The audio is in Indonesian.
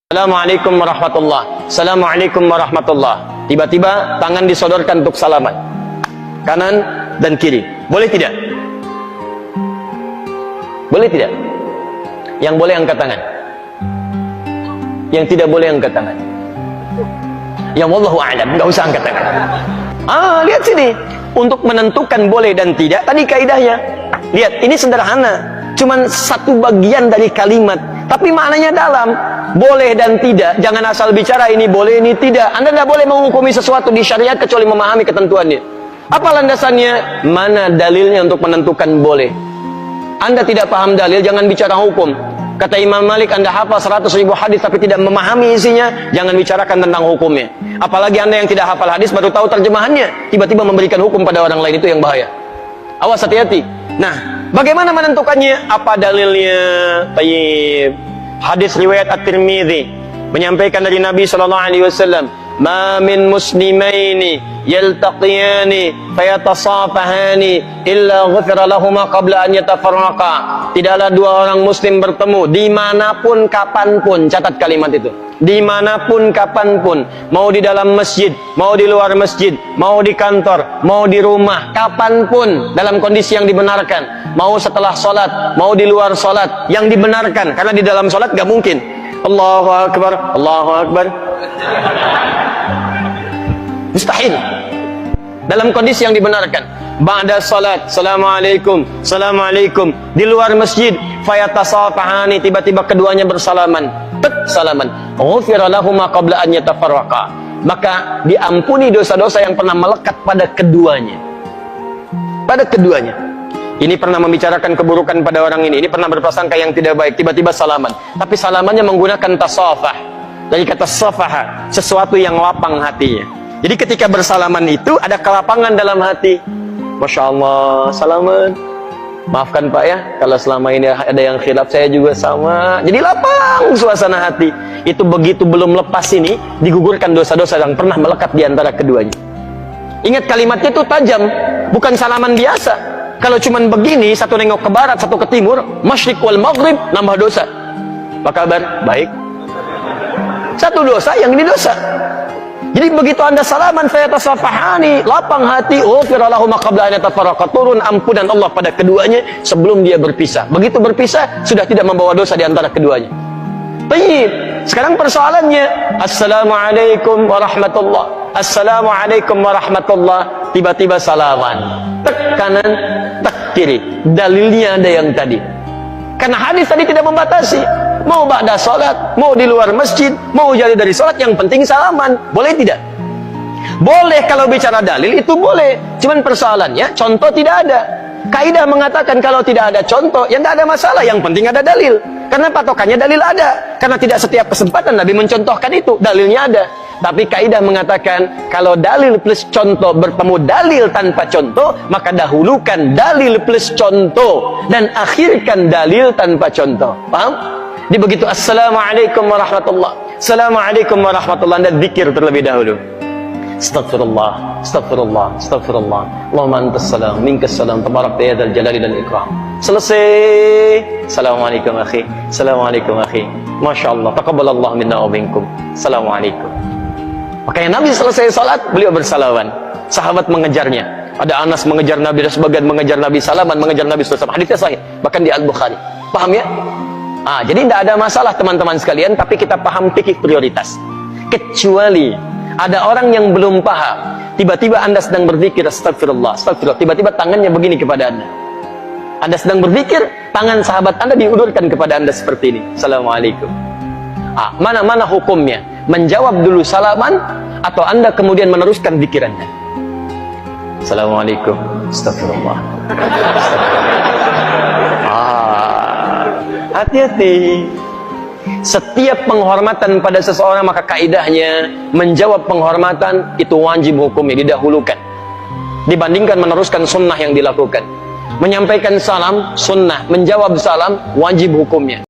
Assalamualaikum warahmatullah. Assalamualaikum warahmatullah. Tiba-tiba tangan disodorkan untuk salaman, kanan dan kiri. Boleh tidak? Boleh tidak? Yang boleh angkat tangan, yang tidak boleh angkat tangan. Yang wallahu a'lam, nggak usah angkat tangan. Lihat sini, untuk menentukan boleh dan tidak, tadi kaidahnya. Lihat, ini sederhana, cuman satu bagian dari kalimat, tapi maknanya dalam. Boleh dan tidak, jangan asal bicara ini boleh, ini tidak. Anda tidak boleh menghukumi sesuatu di syariat kecuali memahami ketentuannya. Apa landasannya? Mana dalilnya untuk menentukan boleh? Anda tidak paham dalil, jangan bicara hukum. Kata Imam Malik, Anda hafal 100.000 hadis tapi tidak memahami isinya, jangan bicarakan tentang hukumnya. Apalagi Anda yang tidak hafal hadis baru tahu terjemahannya, tiba-tiba memberikan hukum pada orang lain, itu yang bahaya. Awas, hati-hati. Nah, bagaimana menentukannya? Apa dalilnya? Tayyib. Hadis riwayat At-Tirmidzi menyampaikan dari Nabi SAW, "Ma min muslimaini yaltaqiyani fayatasafahani illa ghufira lahuma qabla an yatafarraqa." Tidaklah dua orang muslim bertemu dimanapun kapanpun, catat kalimat itu, dimanapun kapanpun, mau di dalam masjid, mau di luar masjid, mau di kantor, mau di rumah, kapanpun dalam kondisi yang dibenarkan, mau setelah sholat, mau di luar sholat, yang dibenarkan, karena di dalam sholat gak mungkin Allahu Akbar, Allahu Akbar, mustahil. Dalam kondisi yang dibenarkan, ba'da salat, Assalamualaikum, Assalamualaikum. Di luar masjid, fayatasafahani, tiba-tiba keduanya bersalaman, salaman, ghufira lahuma qabla an yatafarraqa, maka diampuni dosa-dosa yang pernah melekat pada keduanya. Pada keduanya. Ini pernah membicarakan keburukan pada orang ini pernah berprasangka yang tidak baik, tiba-tiba salaman. Tapi salamannya menggunakan tasafah. Dari kata safaha, sesuatu yang lapang hatinya. Jadi ketika bersalaman itu ada kelapangan dalam hati. Masya Allah, salaman. Maafkan Pak ya, kalau selama ini ada yang khilaf, saya juga sama. Jadi lapang suasana hati. Itu begitu belum lepas ini, digugurkan dosa-dosa yang pernah melekat di antara keduanya. Ingat kalimatnya itu tajam, bukan salaman biasa. Kalau cuman begini, satu nengok ke barat, satu ke timur, masyriq wal maghrib, nambah dosa. Apa kabar? Baik. Satu dosa, yang ini dosa. Jadi begitu Anda salaman, fayatasafahani, lapang hati, ghufira lahuma qabla an yatafarraqa, turun ampunan Allah pada keduanya sebelum dia berpisah. Begitu berpisah, sudah tidak membawa dosa di antara keduanya. Baik. Sekarang persoalannya, Assalamualaikum warahmatullah, Assalamualaikum warahmatullah, tiba-tiba salaman, tek kanan, tek kiri. Dalilnya ada yang tadi. Karena hadis tadi tidak membatasi. Mau ba'da salat, mau di luar masjid, mau jadi dari salat, yang penting salaman. Boleh tidak? Boleh kalau bicara dalil, itu boleh. Cuman persoalannya, contoh tidak ada. Kaidah mengatakan kalau tidak ada contoh, ya tidak ada masalah. Yang penting ada dalil. Karena patokannya dalil ada. Karena tidak setiap kesempatan Nabi mencontohkan itu. Dalilnya ada. Tapi kaidah mengatakan kalau dalil plus contoh bertemu dalil tanpa contoh, maka dahulukan dalil plus contoh dan akhirkan dalil tanpa contoh. Paham? Di begitu Assalamualaikum warahmatullah, Assalamualaikum warahmatullah, Anda zikir terlebih dahulu. Astagfirullah, astagfirullah, astagfirullah. Allahumma antas salam, minkas salam, tabarakta ya dzal jalali dan ikram. Selesai. Assalamualaikum akhi, Assalamualaikum akhi. Masya Allah, taqabbalallahu minna wa minkum. Assalamualaikum. Makanya Nabi selesai salat, beliau bersalaman. Sahabat mengejarnya. Ada Anas mengejar Nabi, dan sebagian mengejar Nabi, salaman mengejar Nabi SAW. Hadisnya sahih, bahkan di Al-Bukhari. Paham ya? Jadi tidak ada masalah teman-teman sekalian, tapi kita paham fikih prioritas. Kecuali ada orang yang belum paham, tiba-tiba Anda sedang berzikir, astagfirullah, astagfirullah, tiba-tiba tangannya begini kepada Anda. Anda sedang berzikir, tangan sahabat Anda diulurkan kepada Anda seperti ini. Assalamualaikum. Mana hukumnya? Menjawab dulu salaman, atau Anda kemudian meneruskan zikir Anda? Assalamualaikum, astagfirullah, hati-hati. Setiap penghormatan pada seseorang, maka kaidahnya menjawab penghormatan itu wajib hukumnya, didahulukan dibandingkan meneruskan sunnah yang dilakukan. Menyampaikan salam sunnah, menjawab salam wajib hukumnya.